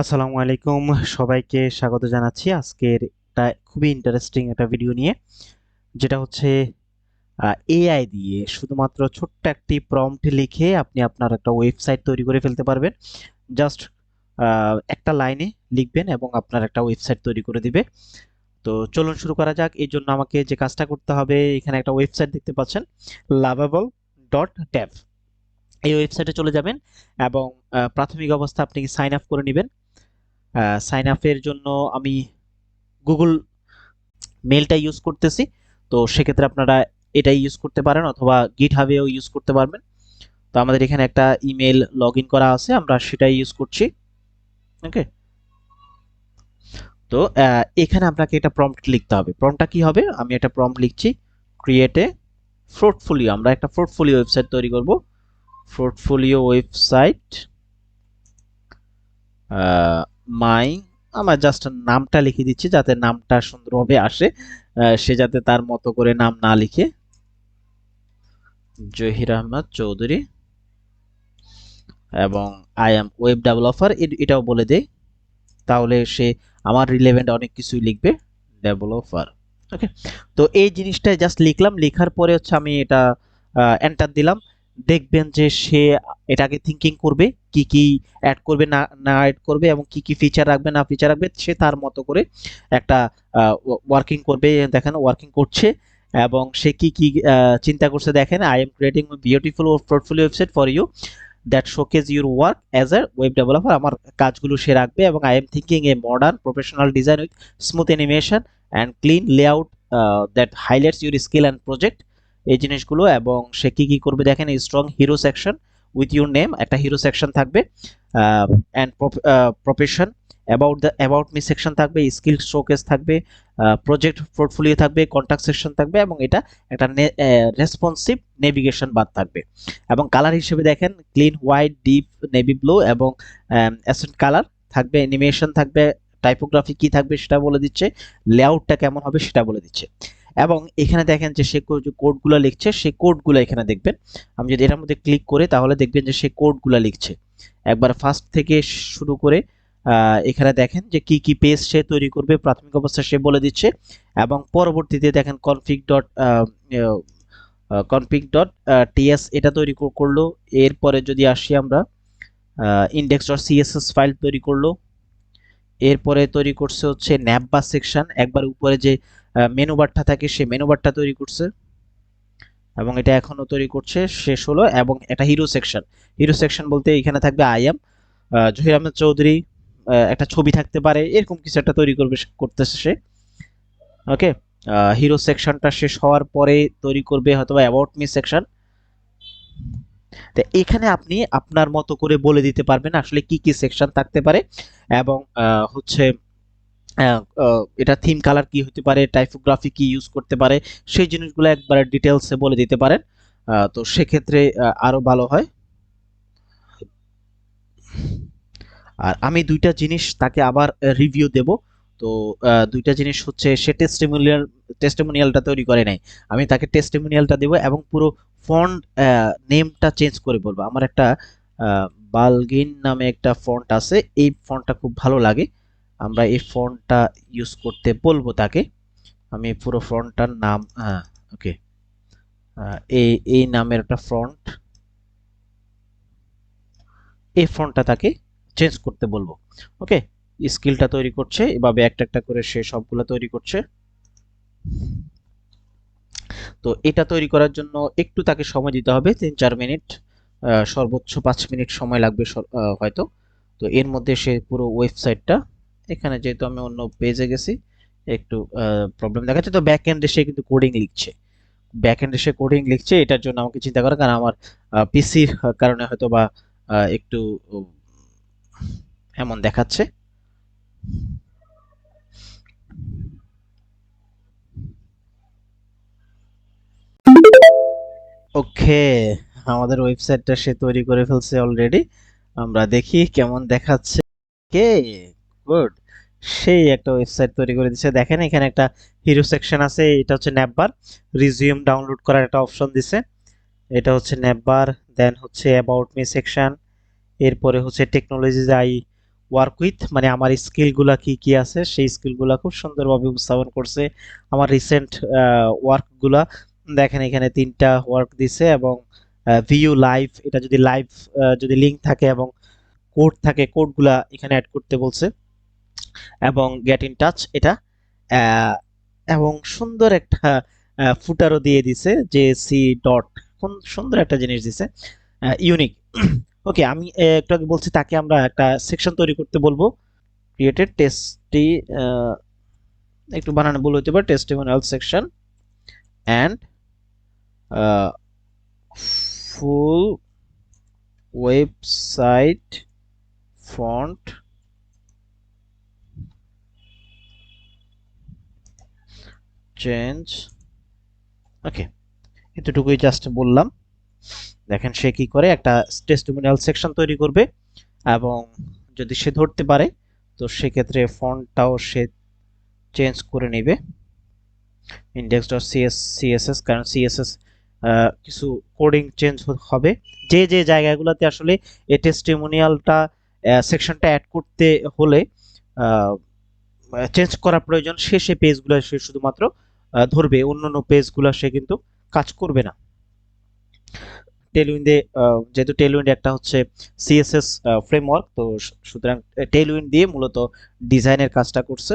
আসসালামু আলাইকুম, সবাইকে স্বাগত জানাচ্ছি আজকের একটা খুবই ইন্টারেস্টিং একটা ভিডিও নিয়ে, যেটা হচ্ছে এআই দিয়ে শুধুমাত্র ছোট্ট একটি প্রম্পট লিখে আপনি আপনার একটা ওয়েবসাইট তৈরি করে ফেলতে পারবেন। জাস্ট একটা লাইনে লিখবেন এবং আপনার একটা ওয়েবসাইট তৈরি করে দিবে। তো চলুন শুরু করা যাক। এই জন্য আমাকে যে কাজটা করতে হবে, এখানে একটা ওয়েবসাইট দেখতে পাচ্ছেন, lovable.dev। এই ওয়েবসাইটে চলে যাবেন এবং প্রাথমিক অবস্থা আপনি সাইন আপ করে নেবেন। সাইন আপের জন্য আমি গুগল মেলটা ইউজ করতেছি। তো সেক্ষেত্রে আপনারা এটাই ইউজ করতে পারেন অথবা গিট হাবেও ইউজ করতে পারবেন। তো আমাদের এখানে একটা ইমেল লগ ইন করা আছে, আমরা সেটাই ইউজ করছি। ওকে, তো এখানে আপনাকে একটা প্রম্পট লিখতে হবে। প্রম্পটটা কি হবে? আমি একটা প্রম্পট লিখছি, ক্রিয়েট এ পোর্টফোলিও। আমরা একটা পোর্টফোলিও ওয়েবসাইট তৈরি করব। পোর্টফোলিও ওয়েবসাইট মাই, আমার জাস্ট নামটা লিখে দিচ্ছি যাতে নামটা সুন্দরভাবে আসে। সে যাতে তার মতো করে নাম না লিখে, জহির আহমদ চৌধুরী, এবং আই এম ওয়েব ডেভেলপার এটাও বলে দেই, তাহলে সে আমার রিলেভেন্ট অনেক কিছুই লিখবে, ডেভেলপার। ওকে, তো এই জিনিসটা জাস্ট লিখলাম, লেখার পরে হচ্ছে আমি এটা এন্টার দিলাম। দেখবেন যে সে এটাকে থিঙ্কিং করবে, কি কি অ্যাড করবে না না অ্যাড করবে এবং কি কি ফিচার রাখবে না ফিচার রাখবে, সে তার মতো করে একটা ওয়ার্কিং করবে। দেখেন ওয়ার্কিং করছে এবং সে কি কি চিন্তা করছে দেখেন, I am creating beautiful portfolio website for you that showcase your work as a web developer. আমার কাজগুলো সে রাখবে এবং I am thinking a modern professional design with smooth animation and clean layout that highlights your skill and project. এই জিনিসগুলো, এবং সে কি কি করবে দেখেন, strong hero section with your name, একটা হিরো সেকশন থাকবে, and profession, about me section থাকবে, স্কিল শোকেস থাকবে, প্রজেক্ট পোর্টফোলিও থাকবে, কন্ট্যাক্ট সেকশন থাকবে, এবং এটা একটা রেসপন্সিভ নেভিগেশন বার থাকবে। এবং কালার হিসেবে দেখেন clean white, deep navy blue এবং অ্যাসেন্ট কালার থাকবে, অ্যানিমেশন থাকবে, টাইপোগ্রাফি কি থাকবে সেটা বলে দিচ্ছে, লেআউটটা কেমন হবে সেটা বলে দিচ্ছে। এবং এখানে দেখেন যে সে যে কোডগুলো লিখছে, সেই কোডগুলো এখানে দেখবেন। আমি যদি এটার মধ্যে ক্লিক করি তাহলে দেখবেন যে সে কোডগুলো লিখছে একবার ফার্স্ট থেকে শুরু করে। এখানে দেখেন যে কি কি পেজ সে তৈরি করবে, প্রাথমিক অবস্থা সে বলে দিচ্ছে। এবং পরবর্তীতে দেখেন config.ts এটা তৈরি করলো। এরপরে যদি আসি আমরা, index.css ফাইল তৈরি করলো। এরপরে তৈরি করছে হচ্ছে ন্যাপবার সেকশন, একবার উপরে যে মেনু বারটা থাকে সেই মেনু বারটা তৈরি করছে এবং এটা এখনো তৈরি করছে, শেষ হলো। এবং একটা হিরো সেকশন, হিরো সেকশন বলতে এখানে থাকবে আই এম জহির আহমেদ চৌধুরী, একটা ছবি থাকতে পারে, এরকম কিছু একটা তৈরি করতেছে সে। ওকে, হিরো সেকশনটা শেষ হওয়ার পরে তৈরি করবে হয়তো অ্যাবাউট মি সেকশন। তো এখানে আপনি আপনার মতো করে বলে দিতে পারবেন আসলে কি কি সেকশন থাকতে পারে, এবং হচ্ছে এটা থিম কালার কি হতে পারে, টাইপোগ্রাফি কি ইউজ করতে পারে, সেই জিনিসগুলো একবারে ডিটেলসে বলে দিতে পারেন। তো সেক্ষেত্রে আরো ভালো হয়। আর আমি দুইটা জিনিস তাকে আবার রিভিউ দেব। তো দুইটা জিনিস হচ্ছে, সে টেস্টিমোনিয়ালটা তৈরি করে নাই, আমি তাকে টেস্টিমোনিয়ালটা দেব এবং পুরো ফন্ট নেমটা চেঞ্জ করে বলবো। আমার একটা বালগিন নামে একটা ফন্ট আছে, এই ফন্টটা খুব ভালো লাগে, আমরা এই ফন্টটা ইউজ করতে বলবো তাকে। আমি পুরো ফন্টটার নাম, হ্যাঁ, ওকে, এই এই নামের একটা ফন্ট, এই ফন্টটা তাকে চেঞ্জ করতে বলবো। ওকে, স্কিলটা তৈরি করছে এভাবে একটা একটা করে, সে সবগুলো তৈরি করছে। তো এটা তৈরি করার জন্য একটু তাকে সময় দিতে হবে, 3-4 মিনিট, সর্বোচ্চ 5 মিনিট সময় লাগবে হয়তো। তো এর মধ্যে সে পুরো ওয়েবসাইটটা, এখানে যেহেতু আমি অন্য পেজে গেছি একটু প্রবলেম দেখাচ্ছে, তো ব্যাক এন্ডে সে কিন্তু কোডিং লিখছে, ব্যাক এন্ডে সে কোডিং লিখছে। এটার জন্য আমাকে চিন্তা করা, কারণ আমার পিসির কারণে হয়তো বা একটু এমন দেখাচ্ছে। ওকে, আমাদের ওয়েবসাইটটা সে তৈরি করে ফেলছে অলরেডি, আমরা দেখি কেমন দেখাচ্ছে। কে, গুড, সেই একটা ওয়েবসাইট তৈরি করে দিচ্ছে। দেখেন এখানে একটা হিরো সেকশন আছে, এটা হচ্ছে ন্যাপবার, রিজিউম ডাউনলোড করার একটা অপশন দিছে, এটা হচ্ছে ন্যাপবার। দেন হচ্ছে অ্যাবাউট মি সেকশন, এরপরে হচ্ছে টেকনোলজিজ আই ওয়ার্ক উইথ মানে আমার স্কিলগুলা কি কি আছে সেই স্কিলগুলা খুব সুন্দরভাবে উপস্থাপন করছে। আমার রিসেন্ট ওয়ার্কগুলা দেখেন, এখানে 3টা ওয়ার্ক দিছে এবং ভিউ লাইভ, এটা যদি লাইভ যদি লিংক থাকে এবং কোড থাকে, কোডগুলা এখানে অ্যাড করতে বলছে, এবং গেট ইন টাচ এটা, আহ, এবং সুন্দর একটা ফুটারও দিয়ে দিছে যে সি ডট, কোন সুন্দর একটা জিনিস দিছে, ইউনিক। ওকে, আমি একটু আগে বলছি তাকে আমরা একটা সেকশন তৈরি করতে বলবো, ক্রিয়েটেড টেস্টি, একটু বানানো ভুল হতে পারে, testimonial section and full website font change. Okay, এতটুকুই জাস্ট বললাম। দেখেন সে কি করে, একটা টেস্টিমোনিয়াল সেকশন তৈরি করবে, এবং যদি সে ধরতে পারে তো সেক্ষেত্রে ফন্টটাও সে চেঞ্জ করে নেবে, index.css, কারণ সিএসএস কিছু কোডিং চেঞ্জ হবে, যে যে জায়গাগুলোতে আসলে এই টেস্টিমোনিয়ালটা সেকশনটা অ্যাড করতে হলে চেঞ্জ করা প্রয়োজন, সে পেজগুলো সে শুধুমাত্র ধরবে, অন্যান্য পেজগুলো সে কিন্তু কাজ করবে না। টেলউইন্ডে যেহেতু টেলউইন্ড একটা হচ্ছে সিএসএস ফ্রেমওয়ার্ক, তো সুতরাং টেলউইন্ড দিয়ে মূলত ডিজাইনের কাজটা করছে।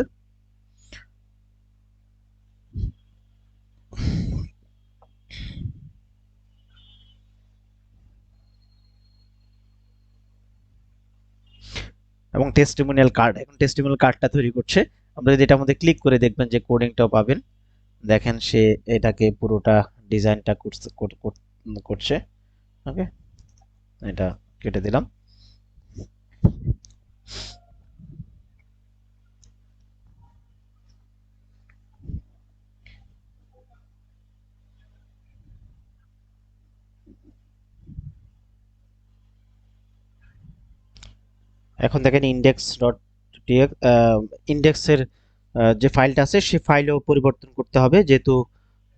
এবং টেস্টিমোনিয়াল কার্ড, এখন টেস্টিমোনিয়াল কার্ডটা তৈরি করছে। আমরা যদি এটার মধ্যে ক্লিক করে দেখবেন যে কোডিংটাও পাবেন। দেখেন সে এটাকে পুরোটা ডিজাইনটা করছে। ওকে, এটা কেটে দিলাম। এখন দেখেন ইন্ডেক্স ডট টিএক্স, ইন্ডেক্সের যে ফাইলটা আছে সেই ফাইলও পরিবর্তন করতে হবে, যেহেতু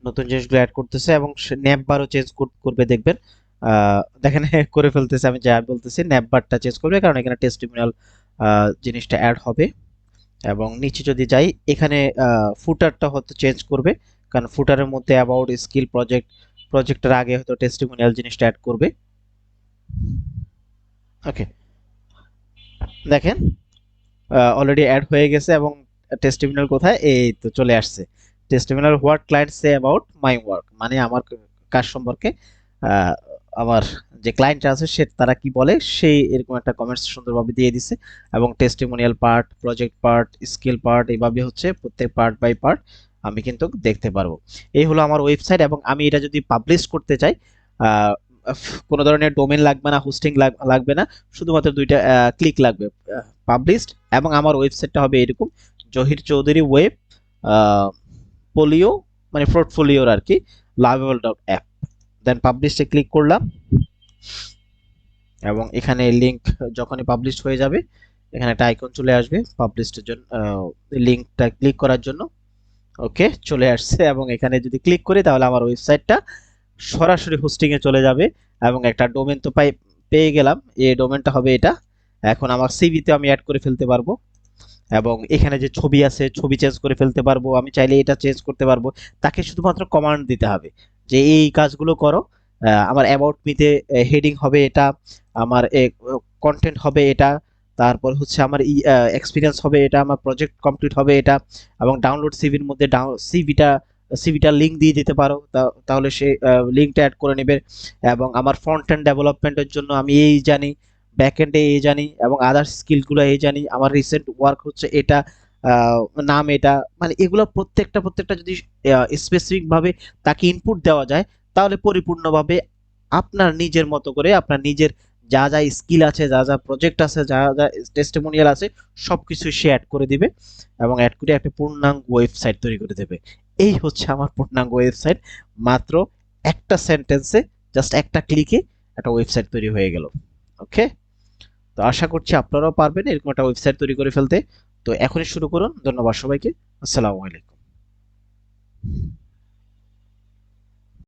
নতুন জিনিসগুলো অ্যাড করতেছে, এবং ন্যাপ বারও চেঞ্জ করবে দেখবেন। দেখেন করে ফেলতেছে, আমি যা বলতেছি ন্যাপ বারটা চেঞ্জ করবে, কারণ এখানে টেস্টিমোনিয়াল জিনিসটা অ্যাড হবে। এবং নিচে যদি যাই, এখানে ফুটারটা হয়তো চেঞ্জ করবে, কারণ ফুটারের মধ্যে অ্যাবাউট স্কিল প্রজেক্টের আগে হয়তো টেস্টিমোনিয়াল জিনিসটা অ্যাড করবে। ওকে, দেখেন অলরেডি অ্যাড হয়ে গেছে, এবং টেস্টিমোনিয়াল কোথায়, এই তো চলে আসছে। Testimonial what client say about my work, মানে আমার কাজ সম্পর্কে আহ, আমার যে ক্লায়েন্ট আছে সে তারা কি বলে, সেই এরকম একটা কমেন্টস সুন্দরভাবে দিয়ে দিছে। এবং testimonial part, project part, skill part, এইভাবে হচ্ছে প্রত্যেক পার্ট বাই পার্ট আমি কিন্তু দেখতে পারবো। এই হলো আমার ওয়েবসাইট, এবং আমি এটা যদি পাবলিশ করতে চাই, আহ, কোনো ধরনের ডোমেন লাগবে না, হোস্টিং লাগবে না, শুধুমাত্র দুইটা ক্লিক লাগবে, পাবলিশড, এবং আমার ওয়েবসাইটটা হবে এরকম, জহির চৌধুরী ওয়েব পোলিও, মানে পোর্টফোলিওর আর কি, লাভেবল ডট অ্যাপ। দেন পাবলিশে ক্লিক করলাম, এবং এখানে লিংক যখনই পাবলিশ হয়ে যাবে এখানে একটা আইকন চলে আসবে পাবলিশের জন্য, লিংকটা ক্লিক করার জন্য। ওকে, চলে আসছে, এবং এখানে যদি ক্লিক করি তাহলে আমার ওয়েবসাইটটা সরাসরি হোস্টিংয়ে চলে যাবে, এবং একটা ডোমেন তো পেয়ে গেলাম, এই ডোমেনটা হবে এটা। এখন আমার সিভিতে আমি অ্যাড করে ফেলতে পারবো, এবং এখানে যে ছবি আছে ছবি চেঞ্জ করে ফেলতে পারবো, আমি চাইলে এটা চেঞ্জ করতে পারবো। তাকে শুধুমাত্র কমান্ড দিতে হবে যে এই কাজগুলো করো। আমার অ্যাবাউট মিতে হেডিং হবে এটা, আমার কন্টেন্ট হবে এটা, তারপর হচ্ছে আমার এক্সপিরিয়েন্স হবে এটা, আমার প্রজেক্ট কমপ্লিট হবে এটা, এবং ডাউনলোড সিভির মধ্যে সিভিটা লিংক দিয়ে দিতে পারো, তাহলে সে লিঙ্কটা অ্যাড করে নেবে। এবং আমার ফ্রন্ট এন্ড ডেভেলপমেন্টের জন্য আমি এই জানি, ব্যাকএন্ডে এই জানি, এবং আদার স্কিলগুলো এই জানি, আমার রিসেন্ট ওয়ার্ক হচ্ছে এটা, নাম এটা, মানে এগুলো প্রত্যেকটা যদি স্পেসিফিক ভাবে তাকে ইনপুট দেওয়া যায়, তাহলে পরিপূর্ণভাবে আপনার নিজের মতো করে আপনার নিজের যা যা স্কিল আছে, যা যা প্রজেক্ট আছে, যা যা টেস্টিমোনিয়াল আছে, সবকিছু সে অ্যাড করে দিবে, এবং অ্যাড করে একটা পূর্ণাঙ্গ ওয়েবসাইট তৈরি করে দেবে। এই হচ্ছে আমার পূর্ণাঙ্গ ওয়েবসাইট, মাত্র একটা সেন্টেন্সে, জাস্ট একটা ক্লিকে একটা ওয়েবসাইট তৈরি হয়ে গেল। ওকে, তো আশা করছি আপনারাও পারবেন এরকম একটা ওয়েবসাইট তৈরি করে ফেলতে। তো এখনই শুরু করুন। ধন্যবাদ সবাইকে। আসসালামু আলাইকুম।